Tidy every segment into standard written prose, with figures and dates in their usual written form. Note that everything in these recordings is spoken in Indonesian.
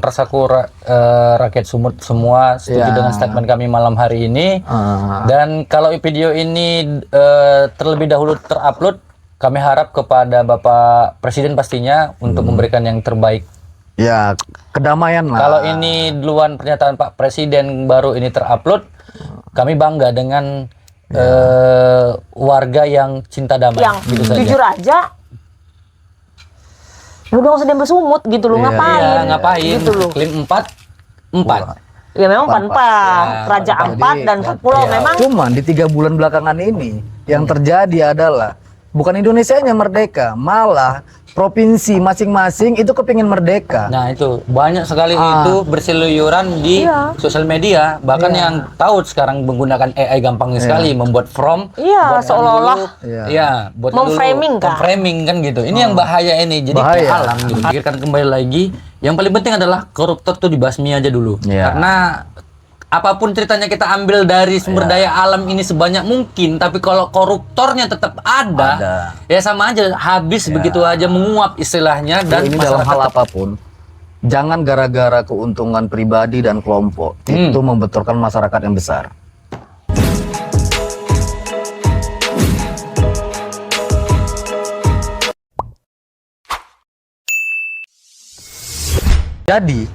rasaku rakyat Sumut semua setuju dengan statement kami malam hari ini. Dan kalau video ini terlebih dahulu terupload, kami harap kepada Bapak Presiden pastinya untuk memberikan yang terbaik. Ya, kedamaian lah. Kalau ini duluan pernyataan Pak Presiden baru ini terupload, kami bangga dengan warga yang cinta damai. Yang gitu jujur saja. aja, udah nggak usah diambil sumut gitu loh, ngapain? Iya, ngapain? Gitu loh. Klaim 4. Ya memang 4 Raja 4 dan 4 pulau memang. Cuman di 3 bulan belakangan ini yang terjadi adalah bukan Indonesianya merdeka, malah provinsi masing-masing itu kepingin merdeka. Nah itu banyak sekali itu berseluyuran di sosial media, bahkan yang tahu sekarang menggunakan AI gampang sekali membuat buat seolah-olah buat memframing kan? memframing kan gitu. Ini yang bahaya ini. Jadi Bahaya. kayak alam gitu. Pikirkan kembali lagi. Yang paling penting adalah koruptor tuh dibasmi aja dulu. Karena apapun ceritanya kita ambil dari sumber daya alam ini sebanyak mungkin, tapi kalau koruptornya tetap ada. Ya sama aja habis begitu aja menguap istilahnya. Dan ini dalam hal apapun, jangan gara-gara keuntungan pribadi dan kelompok itu membenturkan masyarakat yang besar. Jadi,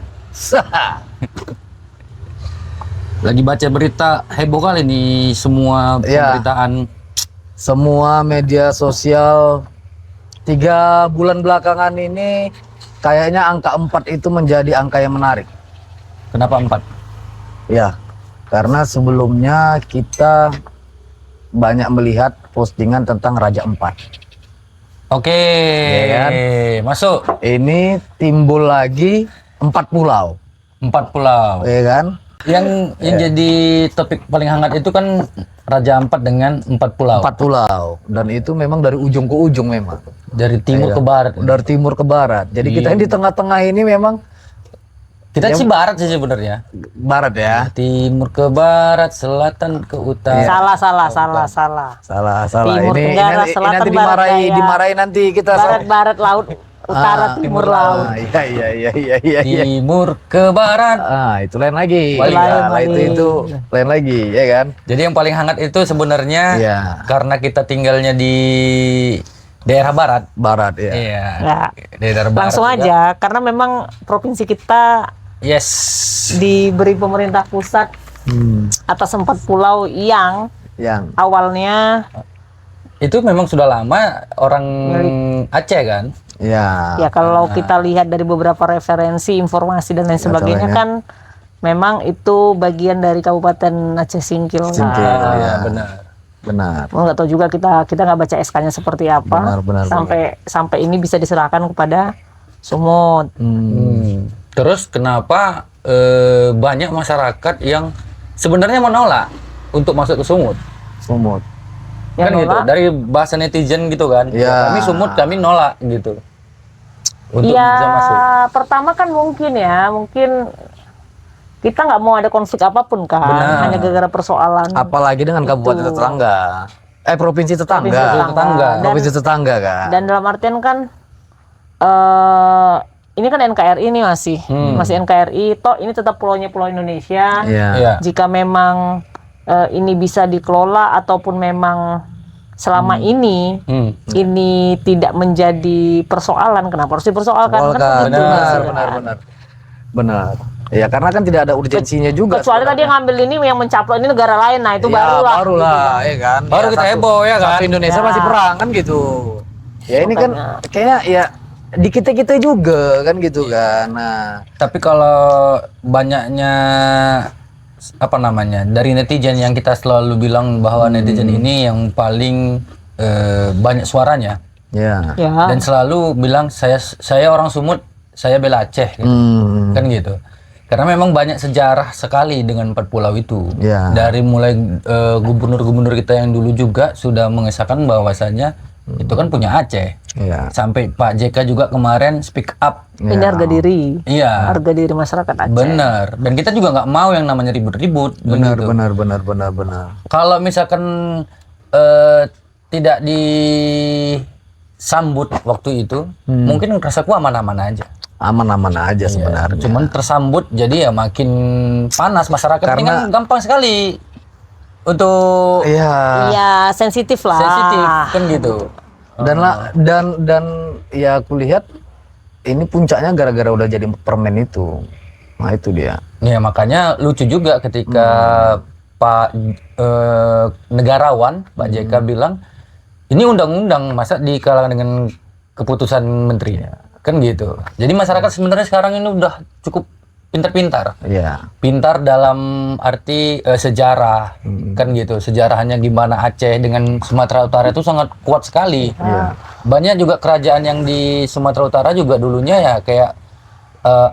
lagi baca berita heboh kali nih semua pemberitaan. Semua media sosial 3 bulan belakangan ini kayaknya angka 4 itu menjadi angka yang menarik. Kenapa 4? Ya, karena sebelumnya kita banyak melihat postingan tentang Raja 4. Oke, kan? masuk. Ini timbul lagi 4 pulau. 4 pulau. Ya kan? Yang jadi topik paling hangat itu kan Raja 4 dengan 4 pulau. 4 pulau. Dan itu memang dari ujung ke ujung memang. Dari timur ke barat. Dari timur ke barat. Jadi kita ini di tengah-tengah ini memang kita sih barat sih sebenarnya. barat ya. Timur ke barat, selatan ke utara. Salah. Ini Timur Tenggara, nanti Selatan, dimarahi, Barat, Daya. dimarahi nanti kita. Barat laut, utara timur laut. Iya. Timur ke barat. Itu lain lagi. Lain Itu lain lagi, ya kan? Jadi yang paling hangat itu sebenarnya karena kita tinggalnya di daerah barat. Barat ya. Iya. Ya. Daerah barat. Langsung aja, karena memang provinsi kita diberi pemerintah pusat atas 4 pulau yang awalnya itu memang sudah lama orang Aceh kan? Ya kalau kita lihat dari beberapa referensi, informasi dan lain sebagainya kan memang itu bagian dari Kabupaten Aceh Singkil. Ya, benar. Mau nggak tahu juga kita nggak baca SK-nya seperti apa. Sampai ini bisa diserahkan kepada Sumut. Terus kenapa banyak masyarakat yang sebenarnya menolak untuk masuk ke Sumut? Ya, kan gitu, dari bahasa netizen gitu kan. Kami Sumut, kami nolak gitu. Untuk bisa masuk. Pertama kan mungkin kita nggak mau ada konflik apapun kan. Hanya gara-gara persoalan. Apalagi dengan kabupaten tetangga. Provinsi tetangga. Provinsi tetangga kan. Dan dalam artian kan ini kan NKRI ini masih NKRI, toh ini tetap pulaunya Pulau Indonesia. Jika memang ini bisa dikelola ataupun memang selama ini tidak menjadi persoalan, kenapa harus dipersoalkan? Benar. Ya karena kan tidak ada urgensinya juga. Kecuali tadi yang ngambil ini yang mencaplok ini negara lain, nah itu barulah, ya kan. Baru kita heboh ya kan. Indonesia masih perang kan gitu. Ya ini kan kayaknya ya di kita juga kan gitu kan. Nah, tapi kalau banyaknya dari netizen yang kita selalu bilang bahwa netizen ini yang paling banyak suaranya. Dan selalu bilang saya orang Sumut, saya bela Aceh gitu. Kan gitu. Karena memang banyak sejarah sekali dengan 4 pulau itu. Dari mulai gubernur-gubernur kita yang dulu juga sudah mengesahkan bahwasanya itu kan punya Aceh. Sampai Pak JK juga kemarin speak up. Ini harga diri. Harga diri masyarakat Aceh. Benar. Dan kita juga nggak mau yang namanya ribut-ribut. Benar. Kalau misalkan tidak disambut waktu itu, mungkin rasaku aman-aman aja. aman-aman aja sebenarnya. Cuman tersambut jadi ya makin panas masyarakat ini kan gampang sekali untuk sensitif lah. Sensitif kan gitu. Dan ya aku lihat ini puncaknya gara-gara udah jadi permen itu. Nah itu dia. Ya makanya lucu juga ketika Pak negarawan Pak JK bilang ini undang-undang masa dikalang dengan keputusan menteri kan gitu. Jadi masyarakat sebenarnya sekarang ini udah cukup pintar-pintar. Pintar dalam arti sejarah kan gitu. Sejarahnya gimana Aceh dengan Sumatera Utara itu sangat kuat sekali. Banyak juga kerajaan yang di Sumatera Utara juga dulunya ya kayak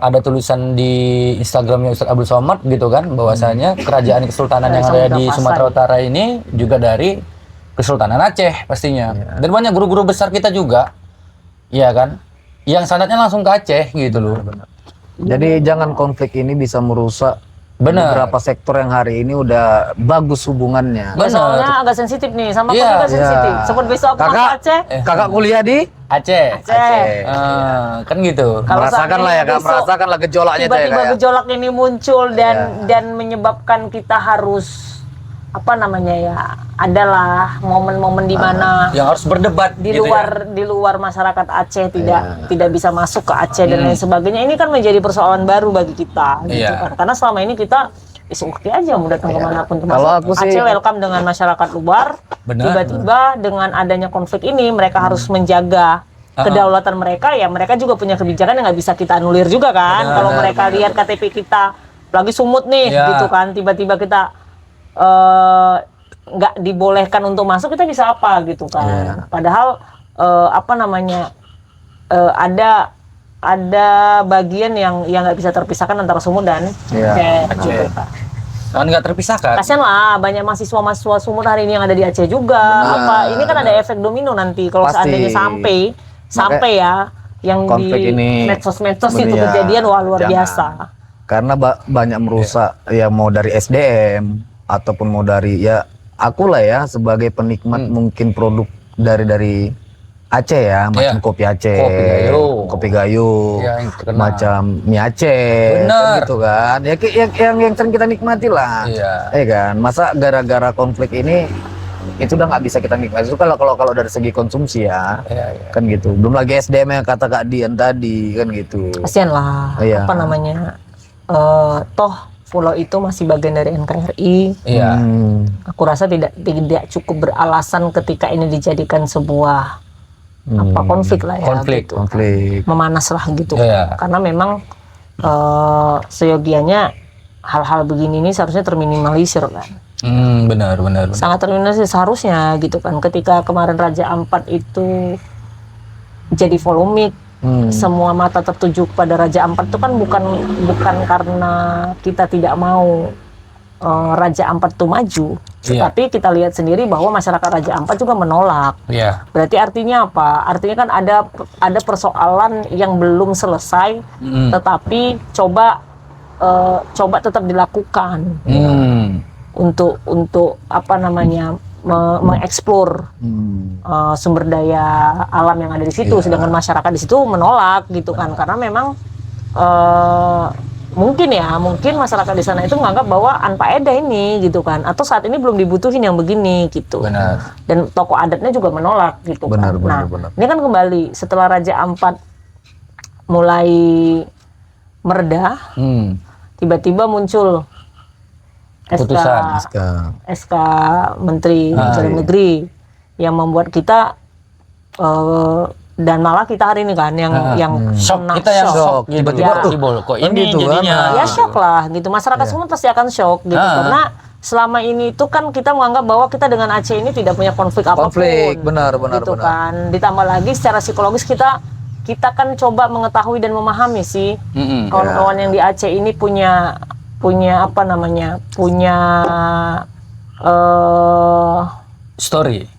ada tulisan di Instagramnya Ustadz Abdul Somad gitu kan bahwasanya kerajaan kesultanan yang ada di Sumatera Utara ini juga dari Kesultanan Aceh pastinya. Dan banyak guru-guru besar kita juga, ya kan, yang sanadnya langsung ke Aceh gitu loh. Jadi jangan konflik ini bisa merusak beberapa sektor yang hari ini udah bagus hubungannya. Soalnya agak sensitif nih, sama aku juga sensitif. Seperti besok aku ke Aceh. Kakak kuliah di Aceh. Kan gitu. Merasakan lah ya, merasakan lah gejolaknya. Tiba-tiba gejolak ini muncul dan menyebabkan kita harus adalah momen-momen di mana yang harus berdebat di luar masyarakat Aceh tidak bisa masuk ke Aceh dan lain sebagainya. Ini kan menjadi persoalan baru bagi kita gitu kan. Karena selama ini kita oke aja mau datang kemanapun termasuk Aceh welcome dengan masyarakat luar. Tiba-tiba dengan adanya konflik ini mereka harus menjaga kedaulatan mereka, ya mereka juga punya kebijakan yang nggak bisa kita anulir juga kan. Kalau mereka lihat KTP kita lagi sumut nih gitu kan, tiba-tiba kita nggak dibolehkan untuk masuk, kita bisa apa gitu kan. Padahal ada bagian yang nggak bisa terpisahkan antara Sumut dan Aceh. Kan nggak terpisahkan. Kasian lah, banyak mahasiswa Sumut hari ini yang ada di Aceh juga. Ini kan ada efek domino nanti kalau seandainya sampai ya yang konflik di medsos itu kejadian luar biasa. Karena banyak merusak ya mau dari SDM ataupun mau dari aku lah ya sebagai penikmat mungkin produk dari Aceh ya, macam kopi Aceh, kopi gayo, macam mie Aceh, kan gitu kan. Ya yang sering kita nikmati lah. Kan. Masa gara-gara konflik ini itu udah nggak bisa kita nikmati. Itu kalau dari segi konsumsi kan gitu. Belum lagi SDM yang kata Kak Dian tadi kan gitu. Kasian lah. Toh pulau itu masih bagian dari NKRI. Aku rasa tidak cukup beralasan ketika ini dijadikan sebuah konflik lah ya. Konflik. Memanas lah gitu. Karena memang seyogianya hal-hal begini ini seharusnya terminimalisir kan. Benar. Sangat terminimalisir seharusnya gitu kan. Ketika kemarin Raja Ampat itu jadi polemik, semua mata tertuju kepada Raja Ampat itu kan bukan karena kita tidak mau Raja Ampat itu maju, tapi kita lihat sendiri bahwa masyarakat Raja Ampat juga menolak. Berarti artinya apa? Artinya kan ada persoalan yang belum selesai, tetapi coba tetap dilakukan untuk mengeksplor sumber daya alam yang ada di situ, sedangkan masyarakat di situ menolak gitu kan, karena memang mungkin masyarakat di sana itu menganggap bahwa anfaedah ini gitu kan, atau saat ini belum dibutuhin yang begini gitu. Dan tokoh adatnya juga menolak gitu kan. Benar. Ini kan kembali setelah Raja Ampat mulai mereda, tiba-tiba muncul SK Menteri Dalam Negeri yang membuat kita dan malah kita hari ini kan yang shock, kita yang shock tiba-tiba kok ini gitu jadinya kan. Shock lah gitu, masyarakat semua pasti akan shock gitu karena selama ini itu kan kita menganggap bahwa kita dengan Aceh ini tidak punya konflik apapun. Benar. Kan ditambah lagi secara psikologis kita kan coba mengetahui dan memahami sih kawan-kawan yang di Aceh ini punya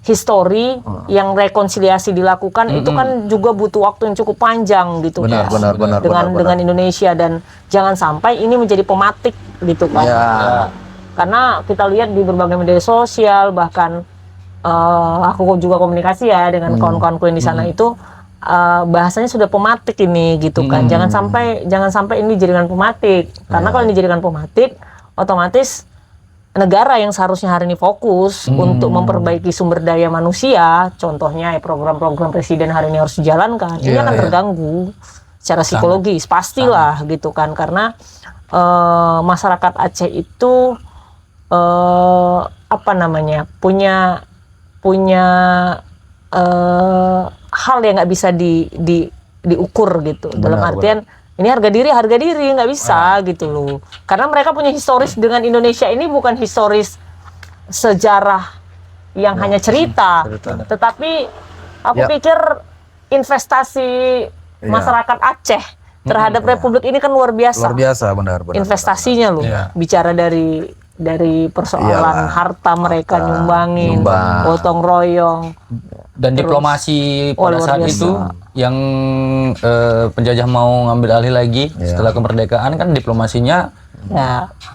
histori yang rekonsiliasi dilakukan itu kan juga butuh waktu yang cukup panjang gitu dengan Indonesia, dan jangan sampai ini menjadi pematik gitu kan. Karena kita lihat di berbagai media sosial, bahkan aku juga komunikasi ya dengan kawan-kawanku yang di sana itu bahasanya sudah pematik ini gitu kan. Jangan sampai ini jadikan pematik. Karena kalau ini jadikan pematik, otomatis negara yang seharusnya hari ini fokus untuk memperbaiki sumber daya manusia, contohnya program-program presiden hari ini harus dijalankan, ini akan terganggu secara psikologis, pastilah gitu kan, karena masyarakat Aceh itu punya hal yang nggak bisa diukur gitu. Dalam artian ini harga diri nggak bisa gitu loh. Karena mereka punya historis dengan Indonesia ini bukan historis sejarah yang hanya cerita. Tetapi aku pikir investasi masyarakat Aceh terhadap Republik ini kan luar biasa. Luar biasa, benar. Investasinya loh. Bicara dari persoalan harta mereka nyumbangin, gotong royong. Dan diplomasi pada saat itu yang penjajah mau ngambil alih lagi setelah kemerdekaan kan diplomasinya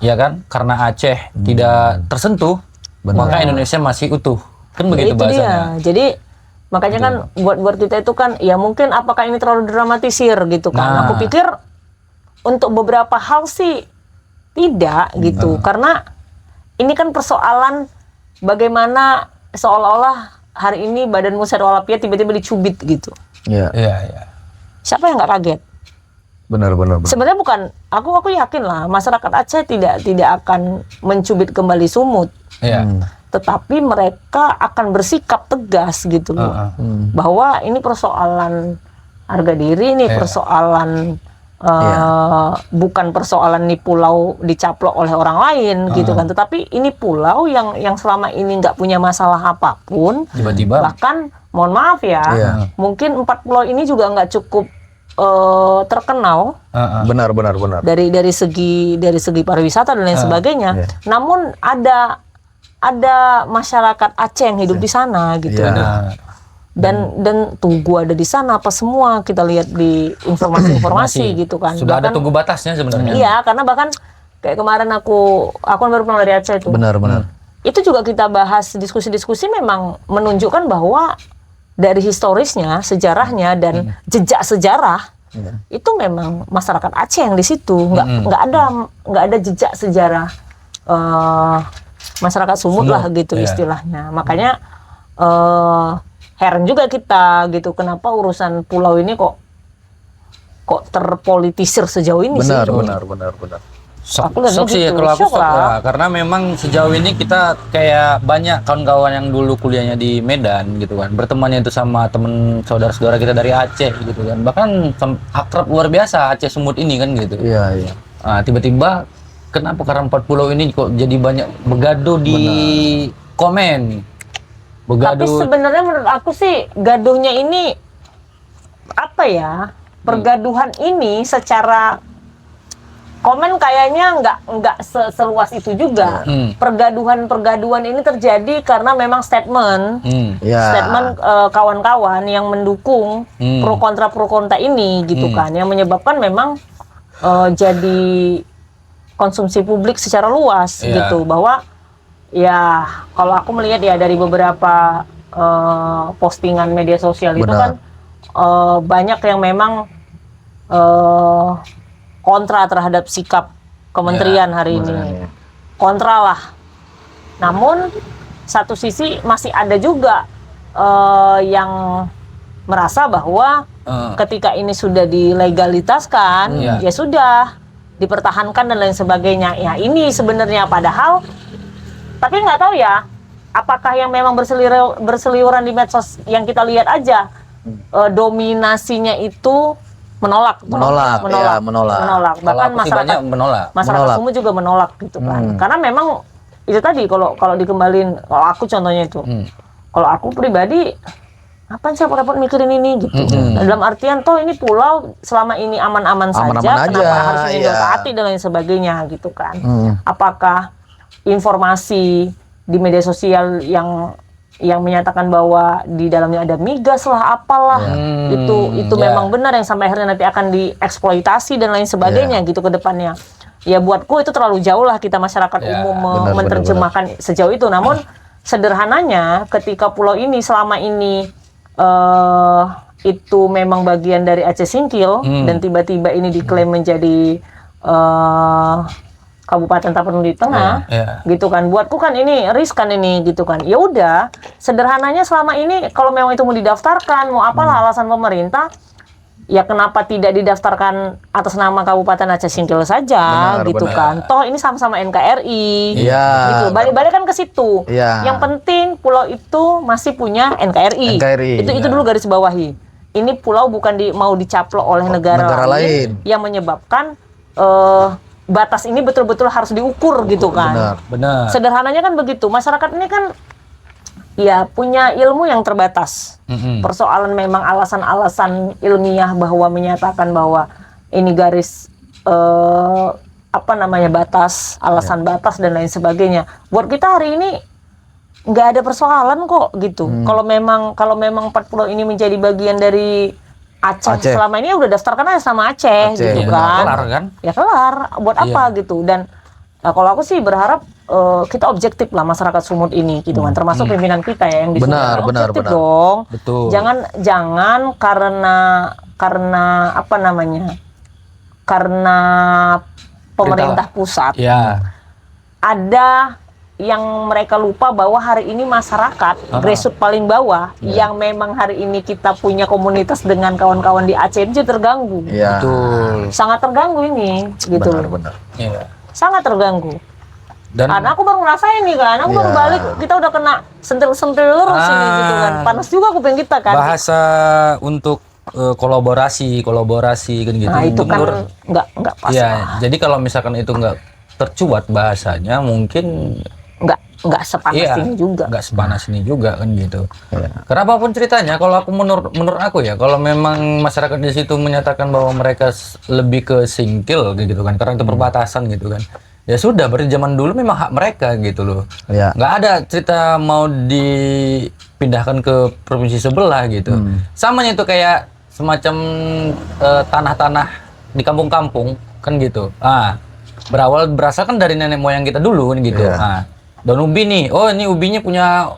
ya kan, karena Aceh tidak tersentuh maka Indonesia masih utuh kan, begitu bahasanya. Jadi makanya kan buat kita itu kan ya mungkin apakah ini terlalu dramatisir gitu kan. Aku pikir untuk beberapa hal sih tidak gitu, karena ini kan persoalan bagaimana seolah-olah hari ini Badan Musyawarah Mualafiyah tiba-tiba dicubit gitu. Iya. Siapa yang nggak kaget? Benar. Sebenarnya bukan, aku yakin lah masyarakat Aceh tidak akan mencubit kembali Sumut. Tetapi mereka akan bersikap tegas gitu loh. Bahwa ini persoalan harga diri, ini persoalan bukan persoalan nih pulau dicaplok oleh orang lain gitu kan, tetapi ini pulau yang selama ini nggak punya masalah apapun, tiba-tiba bahkan mohon maaf ya, mungkin 4 pulau ini juga nggak cukup terkenal. Benar. Dari segi pariwisata dan lain sebagainya. Namun ada masyarakat Aceh yang hidup di sana gitu. Dan Tugu ada di sana apa semua kita lihat di informasi gitu kan. Sudah bahkan, ada Tugu batasnya sebenarnya. Iya, karena bahkan kayak kemarin aku baru pulang dari Aceh itu. Benar. Itu juga kita bahas diskusi-diskusi memang menunjukkan bahwa dari historisnya, sejarahnya dan jejak sejarah itu memang masyarakat Aceh yang di situ. Nggak ada jejak sejarah masyarakat Sumut lah gitu istilahnya. Makanya heran juga kita gitu, kenapa urusan pulau ini kok terpolitisir sejauh ini sih. Benar. Sok sih kalau aku sok lah. Karena memang sejauh ini kita kayak banyak kawan-kawan yang dulu kuliahnya di Medan gitu kan, bertemannya itu sama temen saudara-saudara kita dari Aceh gitu kan, bahkan akrab luar biasa Aceh Sumut ini kan gitu. Iya. Nah, tiba-tiba kenapa karena 4 pulau ini kok jadi banyak begaduh di komen. Tapi sebenarnya menurut aku sih gaduhnya ini pergaduhan ini secara komen kayaknya nggak seluas itu juga. Pergaduhan ini terjadi karena memang statement kawan-kawan yang mendukung pro kontra ini gitu kan, yang menyebabkan memang jadi konsumsi publik secara luas gitu, bahwa ya kalau aku melihat ya dari beberapa postingan media sosial itu kan banyak yang memang kontra terhadap sikap kementerian hari ini. Kontra lah. Namun satu sisi masih ada juga yang merasa bahwa ketika ini sudah dilegalitaskan, ya sudah dipertahankan dan lain sebagainya. Ya ini sebenarnya padahal, tapi nggak tahu ya, apakah yang memang berseliweran di medsos yang kita lihat aja dominasinya itu menolak. Bahkan masyarakat Sumut juga menolak gitu kan. Karena memang itu tadi kalau dikembalin, kalau aku contohnya itu, kalau aku pribadi, apa sih repot mikirin ini gitu. Dalam artian toh ini pulau selama ini aman-aman saja, kenapa harus didekati dan lain sebagainya gitu kan. Apakah informasi di media sosial yang menyatakan bahwa di dalamnya ada migas lah apalah, itu memang benar yang sampai akhirnya nanti akan dieksploitasi dan lain sebagainya gitu ke depannya. Ya buatku itu terlalu jauh lah kita masyarakat umum menerjemahkan sejauh itu. Namun sederhananya ketika pulau ini selama ini itu memang bagian dari Aceh Singkil dan tiba-tiba ini diklaim menjadi Kabupaten Tapanuli Tengah, gitu kan. Buatku kan ini riskan ini, gitu kan. Ya udah, sederhananya selama ini kalau memang itu mau didaftarkan, mau apalah alasan pemerintah, ya kenapa tidak didaftarkan atas nama Kabupaten Aceh Singkil saja, gitu kan. Toh ini sama-sama NKRI, gitu. Balik-balik kan ke situ. Yang penting pulau itu masih punya NKRI. Itu dulu garis bawahi. Ini pulau bukan mau dicaplok oleh negara lain yang menyebabkan batas ini betul-betul harus diukur gitu kan. Benar. Sederhananya kan begitu. Masyarakat ini kan ya punya ilmu yang terbatas. Persoalan memang alasan-alasan ilmiah bahwa menyatakan bahwa ini garis batas, alasan batas dan lain sebagainya. Buat kita hari ini nggak ada persoalan kok gitu. Kalau memang 4 pulau ini menjadi bagian dari Aceh. Selama ini udah daftarkan aja sama Aceh gitu kan. Kelar kan? Ya kelar. Buat apa gitu. Dan kalau aku sih berharap kita objektif lah masyarakat Sumut ini gitu kan. Termasuk pimpinan kita ya yang di Sumut. Objektif dong. Betul. Jangan karena karena pemerintah pusat. Ada yang mereka lupa bahwa hari ini masyarakat grassroots paling bawah yang memang hari ini kita punya komunitas dengan kawan-kawan di Aceh itu terganggu. Betul. Sangat terganggu ini, gitu. Benar. Sangat terganggu. Dan karena aku baru ngerasain nih kan, aku baru balik, kita udah kena sentil-sentil lurus ini gitu kan. Panas juga kuping kita kan. Bahasa untuk kolaborasi kan gitu. Nah itu kan nggak pas. Ya, jadi kalau misalkan itu nggak tercuat bahasanya mungkin nggak sepanas ini juga. Nggak sepanas ini juga kan gitu. Karena apapun ceritanya, kalau aku menurut aku ya, kalau memang masyarakat di situ menyatakan bahwa mereka lebih ke Singkil gitu kan, karena itu perbatasan gitu kan. Ya sudah, berarti zaman dulu memang hak mereka gitu loh. Nggak ada cerita mau dipindahkan ke provinsi sebelah gitu. Samanya itu kayak semacam tanah-tanah di kampung-kampung kan gitu. Berasal kan dari nenek moyang kita dulu kan gitu. Daun ubi nih, oh ini ubinya punya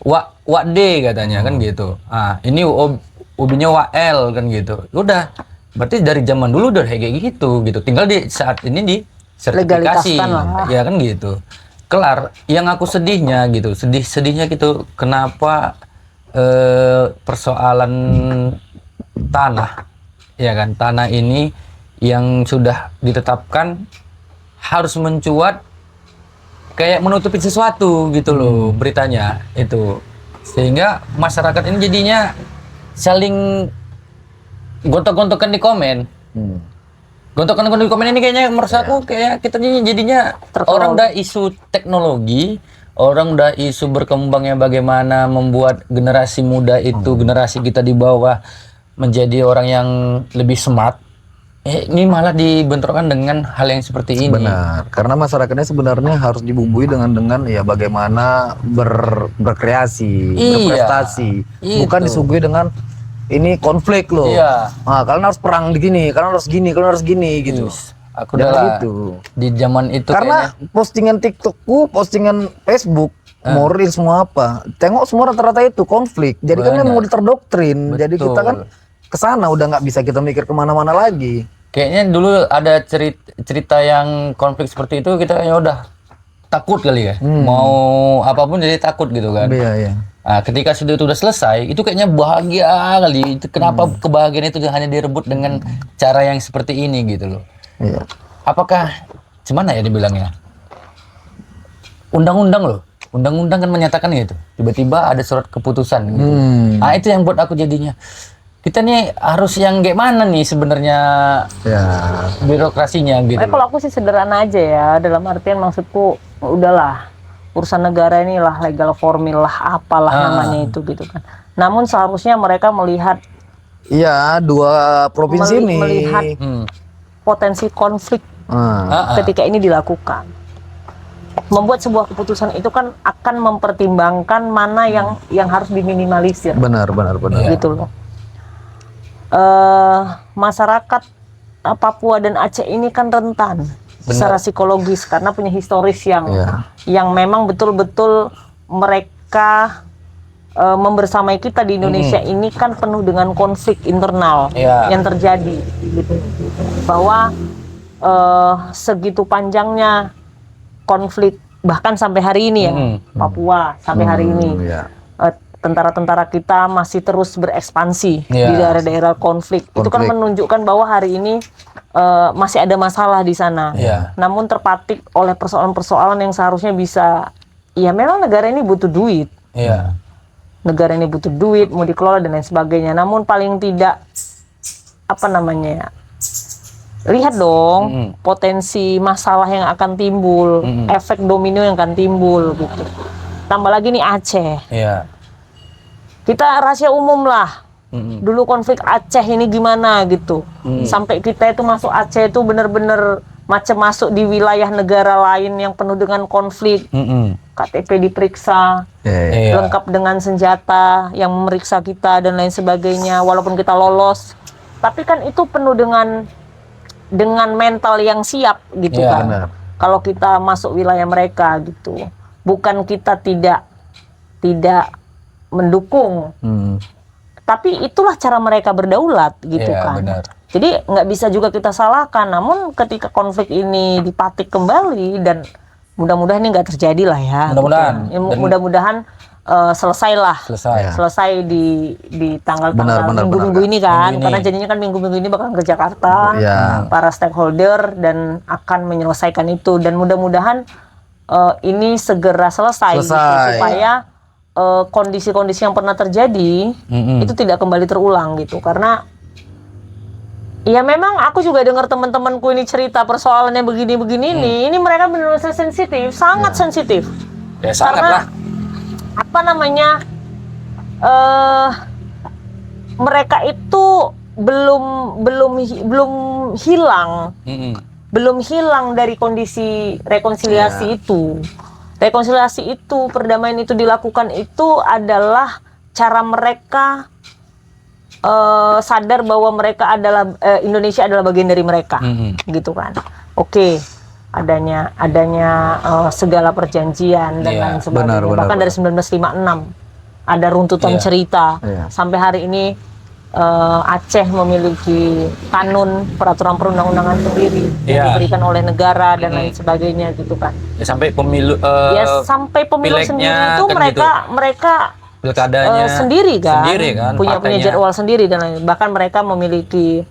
Wak D katanya kan gitu. Ini ubinya Wak L kan gitu. Udah, berarti dari zaman dulu udah kayak gitu. Tinggal di saat ini di sertifikasi, ya kan gitu. Kelar. Yang aku sedihnya gitu, sedihnya gitu. Kenapa persoalan tanah, ya kan, tanah ini yang sudah ditetapkan harus mencuat kayak menutupi sesuatu gitu loh beritanya itu, sehingga masyarakat ini jadinya saling gontok-gontokan di komen. Gontok-gontokan di komen ini kayaknya menurut aku kayak kita jadinya orang udah isu teknologi, orang udah isu berkembangnya bagaimana membuat generasi muda itu, generasi kita di bawah menjadi orang yang lebih smart. Ini malah dibenturkan dengan hal yang seperti ini. Benar, karena masyarakatnya sebenarnya harus dibumbui dengan ya bagaimana berkreasi, berprestasi, bukan disuguhi dengan ini konflik loh. Kalian harus perang begini, kalian harus gini, kalian harus gini gitu. Aku udah gitu. Di zaman itu karena postingan TikTokku, postingan Facebook, mau reels semua apa, tengok semua rata-rata itu konflik. Jadi kan memang udah terdoktrin. Jadi kita kan kesana udah nggak bisa kita mikir kemana-mana lagi. Kayaknya dulu ada cerita yang konflik seperti itu, kita ya udah takut kali ya. Mau apapun jadi takut gitu kan. Nah, ketika sudah itu udah selesai, itu kayaknya bahagia kali. Kenapa kebahagiaan itu hanya direbut dengan cara yang seperti ini gitu loh. Apakah gimana ya dibilangnya? Undang-undang loh. Undang-undang kan menyatakan gitu. Tiba-tiba ada surat keputusan gitu. Nah, itu yang buat aku jadinya, kita nih harus yang gimana nih sebenarnya birokrasinya gitu. Kalau aku sih sederhana aja ya, dalam artian maksudku udahlah, urusan negara inilah legal formil lah, apalah namanya itu gitu kan. Namun seharusnya mereka melihat dua provinsi ini melihat potensi konflik ketika ini dilakukan. Membuat sebuah keputusan itu kan akan mempertimbangkan mana yang harus diminimalisir. Benar. Gitu loh. Masyarakat Papua dan Aceh ini kan rentan secara psikologis karena punya historis yang memang betul-betul mereka membersamai kita di Indonesia ini kan penuh dengan konflik internal yang terjadi gitu. Bahwa segitu panjangnya konflik bahkan sampai hari ini ya, Papua sampai hari ini tentara-tentara kita masih terus berekspansi di daerah-daerah konflik. Itu kan menunjukkan bahwa hari ini masih ada masalah di sana. Namun terpatik oleh persoalan-persoalan yang seharusnya bisa, ya memang negara ini butuh duit. Negara ini butuh duit, mau dikelola dan lain sebagainya. Namun paling tidak lihat dong potensi masalah yang akan timbul, efek domino yang akan timbul gitu. Tambah lagi nih Aceh. Kita rahasia umum lah. Dulu konflik Aceh ini gimana gitu. Sampai kita itu masuk Aceh itu benar-benar macam masuk di wilayah negara lain yang penuh dengan konflik. KTP diperiksa, lengkap dengan senjata yang memeriksa kita dan lain sebagainya. Walaupun kita lolos, tapi kan itu penuh dengan mental yang siap gitu kan. Kalau kita masuk wilayah mereka gitu, bukan kita tidak mendukung, tapi itulah cara mereka berdaulat gitu kan. Benar. Jadi nggak bisa juga kita salahkan. Namun ketika konflik ini dipatik kembali, dan mudah-mudahan ini nggak terjadi lah ya. Mudah-mudahan. Gitu. Ya, mudah-mudahan selesai di tanggal-tanggal minggu-minggu ini kan. Karena jadinya kan minggu-minggu ini bakal ke Jakarta, para stakeholder, dan akan menyelesaikan itu. Dan mudah-mudahan ini segera selesai. Gitu, supaya kondisi-kondisi yang pernah terjadi itu tidak kembali terulang gitu. Karena ya memang aku juga dengar teman-temanku ini cerita persoalannya begini-begini ini mereka benar-benar sensitif, sangat sensitif. Ya sangat karena lah. Mereka itu belum hilang. Belum hilang dari kondisi rekonsiliasi itu. Rekonsiliasi itu, perdamaian itu dilakukan itu adalah cara mereka sadar bahwa mereka adalah Indonesia adalah bagian dari mereka, gitu kan. Oke, adanya segala perjanjian dan lain sebagainya. Bahkan dari 1956 ada runtutan cerita sampai hari ini. Aceh memiliki kanun peraturan perundang-undangan sendiri yang diberikan oleh negara dan lain sebagainya gitu kan. Ya sampai pemilu sampai pemilu sendiri itu kan mereka pilkadanya sendiri kan punya jadwal sendiri dan lain. Bahkan mereka memiliki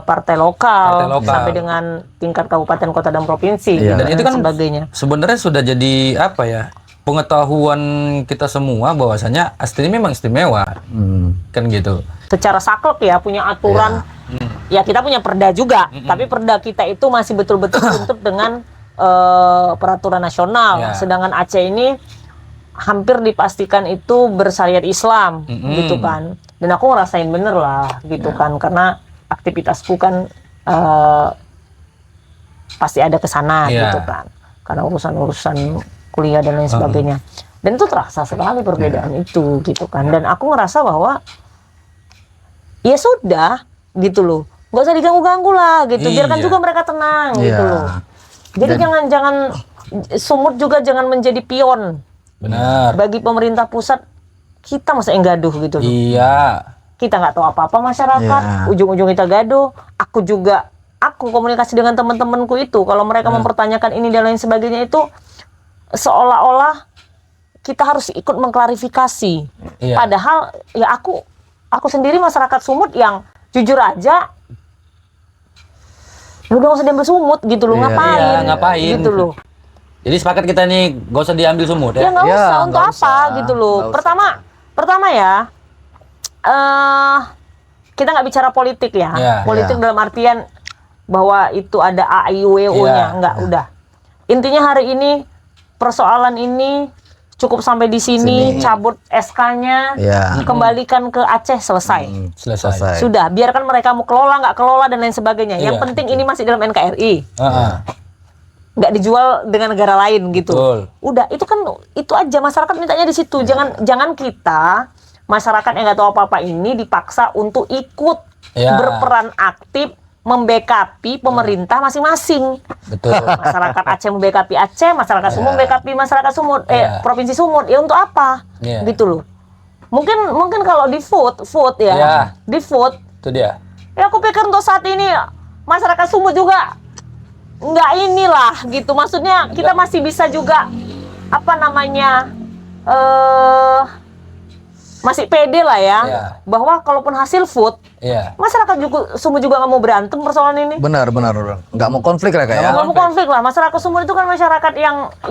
partai lokal sampai dengan tingkat kabupaten, kota, dan provinsi dan itu kan sebagainya. Sebenarnya sudah jadi pengetahuan kita semua bahwasanya Astri memang istimewa, kan gitu. Secara saklek ya punya aturan, ya kita punya perda juga, tapi perda kita itu masih betul-betul untuk dengan peraturan nasional. Sedangkan Aceh ini hampir dipastikan itu bersyariat Islam, gitu kan. Dan aku ngerasain bener lah, gitu kan, karena aktivitasku kan pasti ada kesana, gitu kan, karena urusan kuliah dan lain sebagainya. Dan itu terasa sekali perbedaan itu gitu kan. Dan aku ngerasa bahwa ya sudah gitu loh, nggak usah diganggu-ganggu lah gitu. Biarkan juga mereka tenang gitu loh. Jadi jangan Sumut juga jangan menjadi pion. Benar. Bagi pemerintah pusat, kita masa yang gaduh gitu loh. Kita nggak tahu apa-apa masyarakat, ujung-ujung kita gaduh. Aku komunikasi dengan teman-temanku itu, kalau mereka mempertanyakan ini dan lain sebagainya itu seolah-olah kita harus ikut mengklarifikasi. Padahal ya aku sendiri masyarakat Sumut yang jujur aja udah nggak usah diambil Sumut gitu loh. Ngapain gitu loh. Jadi sepakat kita nih gak usah diambil Sumut ya. Ya nggak usah, untuk apa gitu loh. Pertama ya kita nggak bicara politik ya. Politik dalam artian bahwa itu ada AIWO-nya, udah. Intinya hari ini persoalan ini cukup sampai di sini. Cabut SK-nya, kembalikan ke Aceh, selesai. Sudah, biarkan mereka mau kelola, nggak kelola dan lain sebagainya. Yang penting ini masih dalam NKRI. Nggak dijual dengan negara lain gitu. Udah, itu aja, masyarakat mintanya di situ. Jangan kita masyarakat yang nggak tahu apa-apa ini dipaksa untuk ikut berperan aktif membackupi pemerintah masing-masing. Betul. Masyarakat Aceh membackupi Aceh, masyarakat Sumut membackupi masyarakat Sumut, Provinsi Sumut. Ya untuk apa? Gitu loh. Mungkin kalau di food ya, di food itu dia. Ya aku pikir untuk saat ini masyarakat Sumut juga nggak inilah gitu. Maksudnya kita masih bisa juga masih pede lah ya, bahwa kalaupun hasil food, masyarakat juga Sumut juga nggak mau berantem persoalan ini. Benar, nggak mau konflik lah kayak. Nggak mau konflik lah. Masyarakat Sumut itu kan masyarakat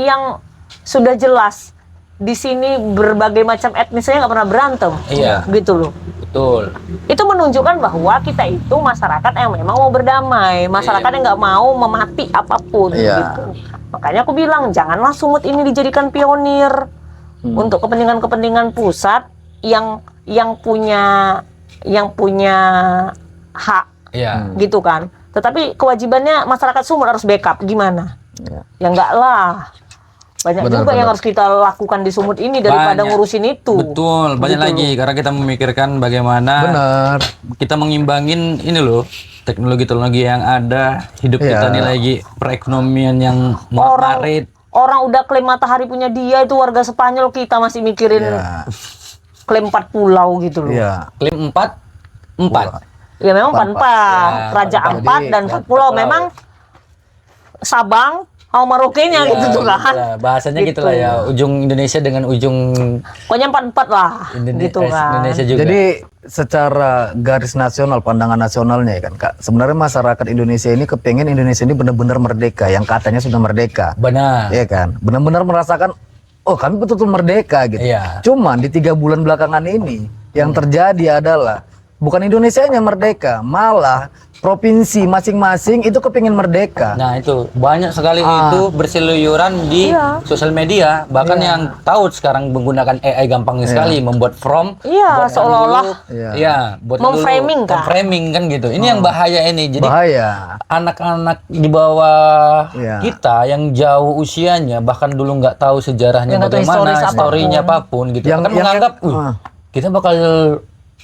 yang sudah jelas di sini berbagai macam etnisnya nggak pernah berantem, gitu loh. Betul. Itu menunjukkan bahwa kita itu masyarakat yang memang mau berdamai, masyarakat yang nggak mau memati apapun, gitu. Makanya aku bilang janganlah Sumut ini dijadikan pionir untuk kepentingan pusat yang punya hak, gitu kan. Tetapi kewajibannya masyarakat Sumut harus backup gimana? Ya enggak lah. Banyak juga yang harus kita lakukan di Sumut ini daripada ngurusin itu. Betul, banyak lagi karena kita memikirkan bagaimana kita mengimbangin ini loh, teknologi yang ada, hidup kita nih lagi perekonomian yang marit. Orang udah klaim matahari punya dia, itu warga Spanyol, kita masih mikirin klaim 4 pulau gitu loh. Klaim 4. Ya memang 4. Raja 4 dan 4 pulau. Memang Sabang sama Merauke-nya gitu kan. Bahasanya gitu lah ya, ujung Indonesia dengan ujung pokoknya 4 lah gitu kan. Indonesia juga. Jadi secara garis nasional, pandangan nasionalnya ya kan Kak, sebenarnya masyarakat Indonesia ini kepengen Indonesia ini benar-benar merdeka, yang katanya sudah merdeka. Benar. Iya kan? Benar-benar merasakan kami betul-betul merdeka gitu. Cuman di 3 bulan belakangan ini yang terjadi adalah bukan Indonesianya merdeka, malah provinsi masing-masing itu kepingin merdeka. Nah itu banyak sekali itu berseluyuran di sosial media, bahkan yang tahu sekarang menggunakan AI gampang sekali membuat from, seolah-olah buat memframing kan gitu. Ini yang bahaya ini. Jadi anak-anak di bawah kita yang jauh usianya, bahkan dulu nggak tahu sejarahnya bagaimana, historinya apapun gitu, kan menganggap kita bakal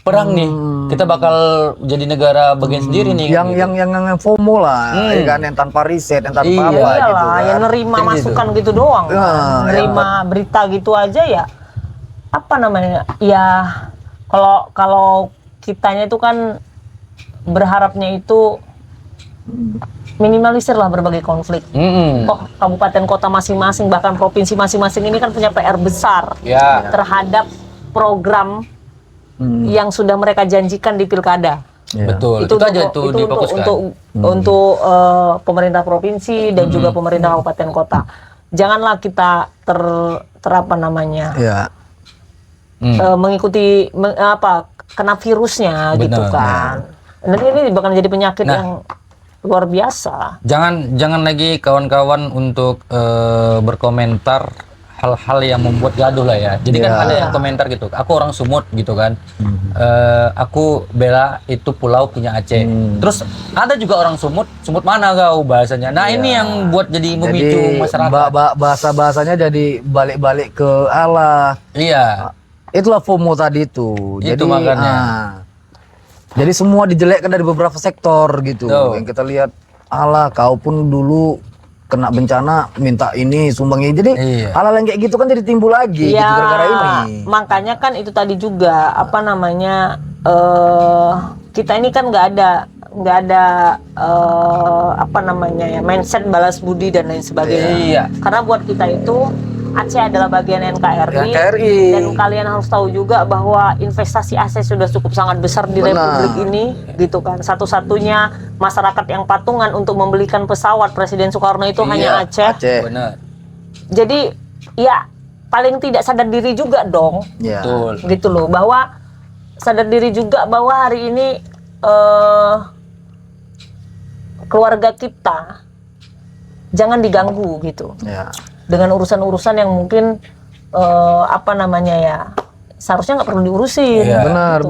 perang nih, kita bakal jadi negara bagian sendiri nih. Yang FOMO lah, kan, yang tanpa riset, yang tanpa apa gitu kan. Yang nerima masukan gitu doang, nerima berita gitu aja ya. Apa namanya? Ya kalau kitanya itu kan berharapnya itu minimalisir lah berbagai konflik. Kabupaten kota masing-masing, bahkan provinsi masing-masing ini kan punya PR besar terhadap program yang sudah mereka janjikan di pilkada. Betul. Itu aja itu difokuskan. Untuk pemerintah provinsi dan juga pemerintah kabupaten kota. Janganlah kita mengikuti kena virusnya gitu kan. Nanti ini bakal jadi penyakit yang luar biasa. Jangan lagi kawan-kawan untuk berkomentar hal-hal yang membuat gaduh lah ya. Jadi kan ada yang komentar gitu, aku orang Sumut gitu kan, aku bela itu pulau punya Aceh. Terus ada juga orang Sumut mana kau bahasanya. Nah ini yang buat jadi memicu masyarakat. Bahasa-bahasanya jadi balik-balik ke Allah. Itulah FOMO tadi itu. Jadi makanya. Jadi semua dijelekkan dari beberapa sektor gitu. Yang kita lihat, Allah kau pun dulu kena bencana minta ini sumbangnya, jadi hal-hal yang kayak gitu kan jadi timbul lagi gitu gara-gara ini. Makanya kan itu tadi juga kita ini kan nggak ada mindset balas budi dan lain sebagainya. Karena buat kita itu Aceh adalah bagian NKRI. Dan kalian harus tahu juga bahwa investasi Aceh sudah cukup sangat besar di Republik ini, gitu kan. Satu-satunya masyarakat yang patungan untuk membelikan pesawat Presiden Soekarno itu hanya Aceh. Benar. Jadi ya paling tidak sadar diri juga dong, gitu loh, bahwa sadar diri juga bahwa hari ini keluarga kita jangan diganggu gitu. Dengan urusan-urusan yang mungkin seharusnya nggak perlu diurusin. Benar.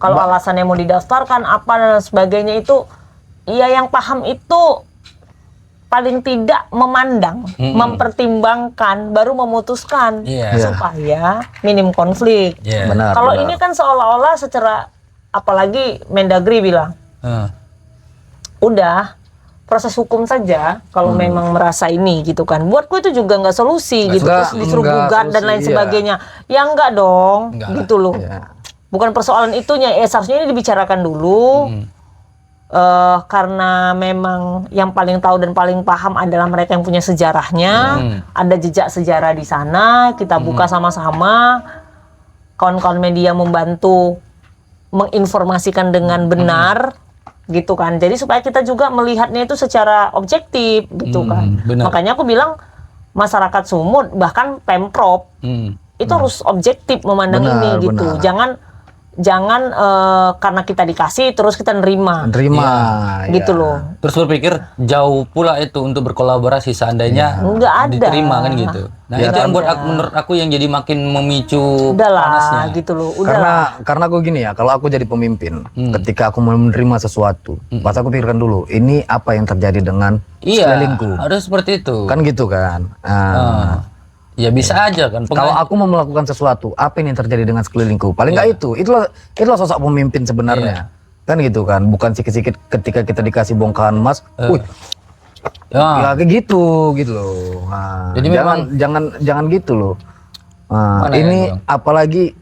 Kalau alasannya mau didaftarkan apa dan sebagainya itu, yang paham itu paling tidak memandang, mempertimbangkan, baru memutuskan supaya minim konflik. Kalau ini kan seolah-olah apalagi Mendagri bilang, udah proses hukum saja kalau memang merasa ini gitu kan. Buatku itu juga nggak solusi gitu, terus disuruh gugat dan lain sebagainya. Ya enggak dong, gitu loh. Bukan persoalan itunya, seharusnya ini dibicarakan dulu. Karena memang yang paling tahu dan paling paham adalah mereka yang punya sejarahnya, ada jejak sejarah di sana, kita buka sama-sama, kawan-kawan media membantu menginformasikan dengan benar, gitu kan. Jadi supaya kita juga melihatnya itu secara objektif, gitu kan. Benar. Makanya aku bilang masyarakat Sumut bahkan Pemprov itu harus objektif memandang ini gitu. Jangan karena kita dikasih terus kita nerima gitu loh. Terus berpikir jauh pula itu untuk berkolaborasi seandainya nggak ada diterima kan gitu. Nah itu yang buat menurut aku yang jadi makin memicu panasnya gitu loh. Karena aku gini ya, kalau aku jadi pemimpin, ketika aku menerima sesuatu, pas aku pikirkan dulu ini apa yang terjadi dengan sekelilingku. Harus seperti itu kan gitu kan. Ya bisa aja kan. Kalau aku mau melakukan sesuatu, apa yang terjadi dengan sekelilingku? Paling nggak itulah sosok pemimpin sebenarnya. Kan gitu kan, bukan sikit-sikit ketika kita dikasih bongkahan emas, ya kayak gitu loh. Nah, jadi jangan gitu loh. Nah, ini apalagi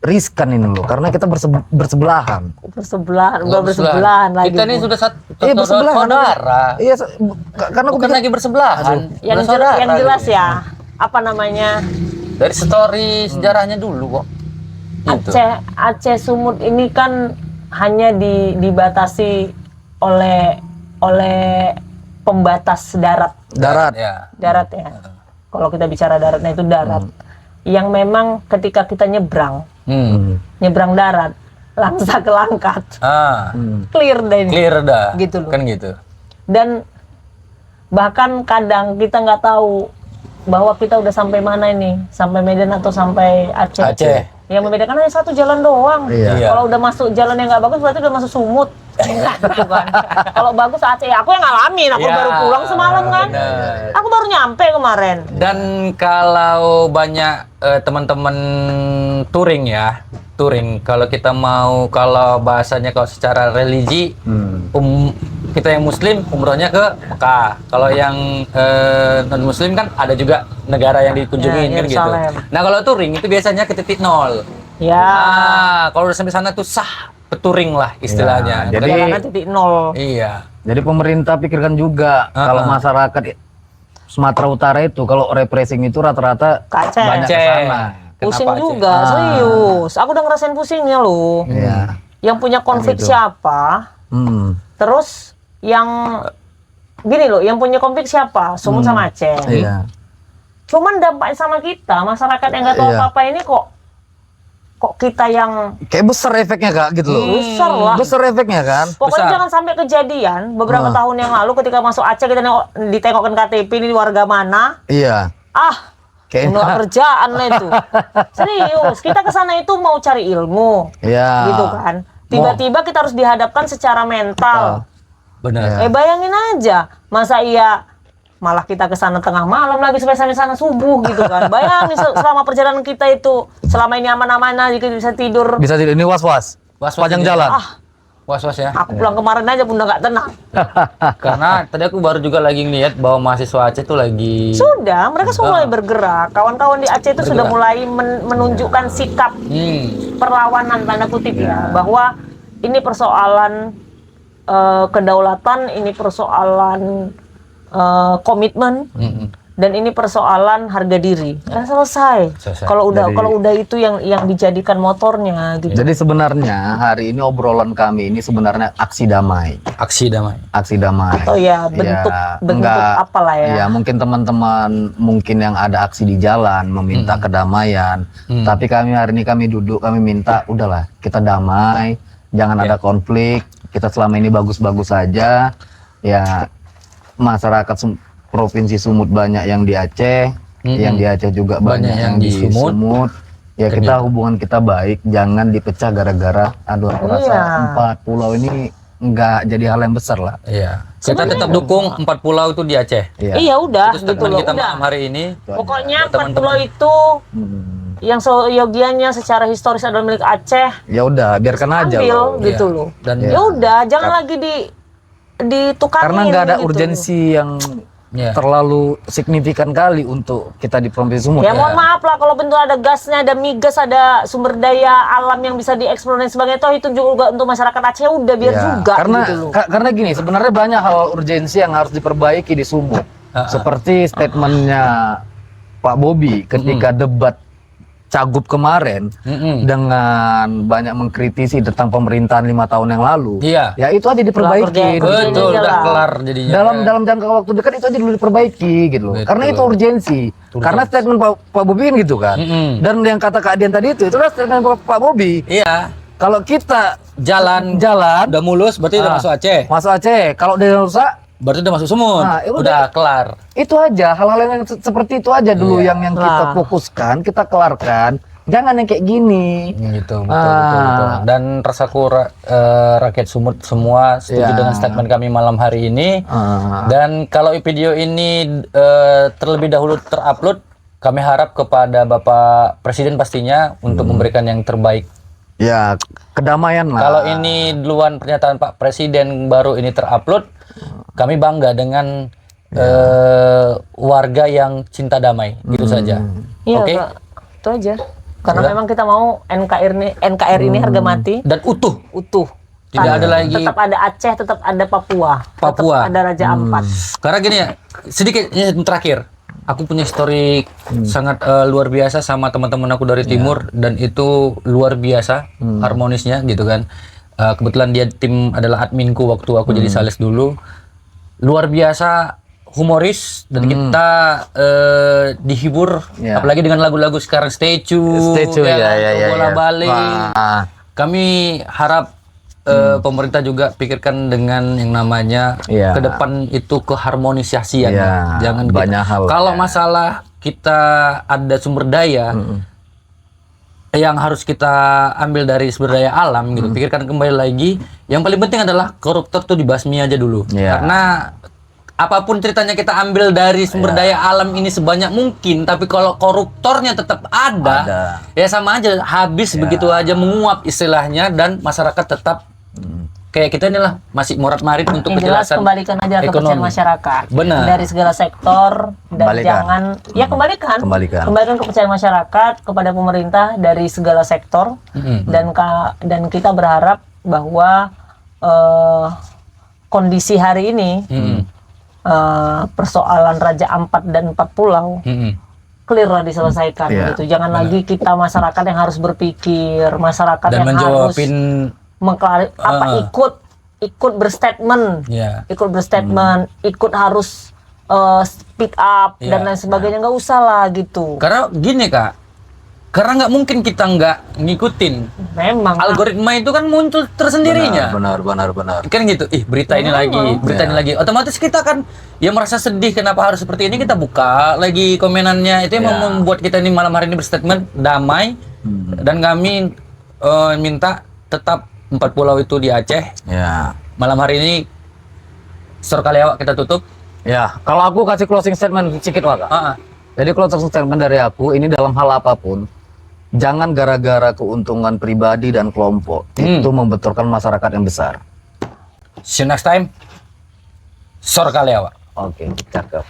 riskan ini loh, karena kita bersebelahan. Bersebelahan lagi. Kita ini sudah bersebelahan. Saudara. Iya, karena bukan lagi bersebelahan. Yang jelas ya. Apa namanya, dari story sejarahnya dulu kok. Aceh Sumut ini kan hanya dibatasi oleh pembatas darat ya. Kalau kita bicara daratnya itu darat yang memang ketika kita nyebrang darat langsa ke langkat clear dah gitu loh. Kan gitu. Dan bahkan kadang kita nggak tahu bahwa kita udah sampai mana ini, sampai Medan atau sampai Aceh. Yang membedakan hanya satu jalan doang. Kalau udah masuk jalan yang nggak bagus berarti udah masuk Sumut. Gitu kan. Kalau bagus Aceh, aku yang ngalamin, aku baru pulang semalam kan. Aku baru nyampe kemarin. Dan kalau banyak teman-teman touring kalau kita mau, kalau bahasanya kalau secara religi, kita yang Muslim umrohnya ke Mekah. Kalau yang non Muslim kan ada juga negara yang dikunjungin kan gitu. Nah kalau touring itu biasanya ke titik nol. Kalau udah sampai sana tuh sah peturing lah istilahnya. Jadi karena titik nol. Iya. Jadi pemerintah pikirkan juga kalau masyarakat Sumatera Utara itu kalau refreshing itu rata-rata banyak ke sana. Pusing juga, serius. Aku udah ngerasain pusingnya loh. Yang punya konflik siapa? Terus yang gini loh, yang punya konflik siapa? Sumut sama Aceh. Cuman dampaknya sama kita, masyarakat yang nggak tahu apa-apa ini kok kita yang kayak besar efeknya Kak gitu loh. Besar efeknya kan. Pokoknya jangan sampai kejadian beberapa tahun yang lalu ketika masuk Aceh kita ditengokkan KTP ini warga mana. Nggak kerjaan lah itu. Serius, kita ke sana itu mau cari ilmu. Gitu kan. Tiba-tiba kita harus dihadapkan secara mental. Benar. Bayangin aja, masa malah kita ke sana tengah malam lagi sampai sana subuh gitu kan. Bayangin selama perjalanan kita itu selama ini aman-aman aja kita bisa tidur. Ini was-was panjang jalan. Was-was ya. Aku pulang kemarin aja pun udah nggak tenang. Karena tadi aku baru juga lagi ngeliat bahwa mahasiswa Aceh itu lagi mereka sudah mulai bergerak. Kawan-kawan di Aceh itu sudah mulai menunjukkan sikap perlawanan tanda kutip ya, bahwa ini persoalan kedaulatan, ini persoalan komitmen, dan ini persoalan harga diri. Selesai. Kalau udah itu yang dijadikan motornya gitu. Jadi sebenarnya hari ini obrolan kami ini sebenarnya aksi damai. Oh ya, bentuk apalah ya. Ya mungkin teman-teman yang ada aksi di jalan meminta kedamaian. Tapi kami hari ini kami duduk, kami minta udahlah kita damai, jangan ada konflik. Kita selama ini bagus-bagus saja. Ya masyarakat Provinsi Sumut banyak yang di Aceh, yang di Aceh juga banyak yang di Sumut. Ya kita hubungan kita baik, jangan dipecah gara-gara aku rasa 4 pulau ini nggak jadi hal yang besar lah. Kita tetap dukung 4 pulau itu di Aceh. Iya udah gitu loh. Kita malam hari ini. Pokoknya 4 pulau itu yang seyogianya secara historis adalah milik Aceh. Ya udah, biarkan aja loh. Gitu loh. Dan ya udah, jangan lagi ditukangin. Karena nggak ada gitu. urgensi yang terlalu signifikan kali untuk kita di Provinsi Sumut. Ya mohon maaf lah kalau bentuk ada gasnya, ada migas, ada sumber daya alam yang bisa dieksplor dan sebagainya. Toh itu juga untuk masyarakat Aceh udah biar juga. Karena gini, sebenarnya banyak hal urgensi yang harus diperbaiki di Sumut. Seperti statementnya Pak Bobi ketika debat Cagup kemarin dengan banyak mengkritisi tentang pemerintahan 5 tahun yang lalu. Ya itu aja diperbaiki. Betul, udah kelar jadinya. Dalam jangka waktu dekat itu aja dulu diperbaiki gitu loh. Karena itu urgensi. Karena statement Pak Bobi kan gitu kan. Dan yang kata Kak Dian tadi itu adalah statement Pak Bobi. Iya. Kalau kita jalan udah mulus berarti udah masuk Aceh. Masuk Aceh. Kalau udah rusak berarti udah masuk Sumut. Udah kelar. Itu aja, hal-hal yang seperti itu aja dulu yang kita fokuskan, kita kelarkan. Jangan yang kayak gini. Gitu, betul. Dan rasaku rakyat Sumut semua setuju dengan statement kami malam hari ini. Dan kalau video ini terlebih dahulu terupload, kami harap kepada Bapak Presiden pastinya untuk memberikan yang terbaik. Ya, kedamaian lah. Kalau ini duluan pernyataan Pak Presiden baru ini terupload, kami bangga dengan warga yang cinta damai, gitu saja. Oke? Itu aja. Karena memang kita mau NKRI ini harga mati dan utuh. Tidak ada lagi. Tetap ada Aceh, tetap ada Papua. Tetap ada Raja Ampat. Karena gini ya, sedikit ini terakhir. Aku punya historik sangat luar biasa sama teman-teman aku dari timur dan itu luar biasa harmonisnya gitu kan. Kebetulan dia adalah adminku waktu aku jadi sales dulu. Luar biasa humoris dan kita dihibur apalagi dengan lagu-lagu sekarang Statue bola balik. Kami harap pemerintah juga pikirkan dengan yang namanya ke depan itu keharmonisasian. Jangan banyak hal. Kalau masalah kita ada sumber daya yang harus kita ambil dari sumber daya alam gitu, pikirkan kembali lagi. Yang paling penting adalah koruptor tuh dibasmi aja dulu. Karena apapun ceritanya kita ambil dari sumber daya alam ini sebanyak mungkin, tapi kalau koruptornya tetap ada. Ya sama aja habis begitu aja menguap istilahnya, dan masyarakat tetap kayak kita inilah masih morat-marit untuk kejelasan kembalikan aja kepercayaan masyarakat. Benar. Dari segala sektor dan jangan kembalikan kepercayaan masyarakat kepada pemerintah dari segala sektor dan kita berharap bahwa kondisi hari ini persoalan Raja Ampat dan 4 pulau clear lah diselesaikan gitu. Jangan lagi kita masyarakat yang harus berpikir, masyarakat dan yang harus ikut berstatement, ikut harus speak up dan lain sebagainya, nggak usah lah gitu. Karena gini Kak, karena nggak mungkin kita nggak ngikutin. Memang algoritma itu kan muncul tersendirinya. Benar. Kan gitu. Berita ini lagi. Otomatis kita kan ya merasa sedih kenapa harus seperti ini, kita buka lagi komenannya. Itu yang membuat kita ini malam hari ini berstatement damai dan kami minta tetap 4 pulau itu di Aceh. Malam hari ini Sorkalewak kita tutup. Kalau aku kasih closing statement sedikit Wak. Jadi closing statement dari aku ini dalam hal apapun, jangan gara-gara keuntungan pribadi dan kelompok itu membenturkan masyarakat yang besar. See you next time. Sorkalewak. Oke, cakep.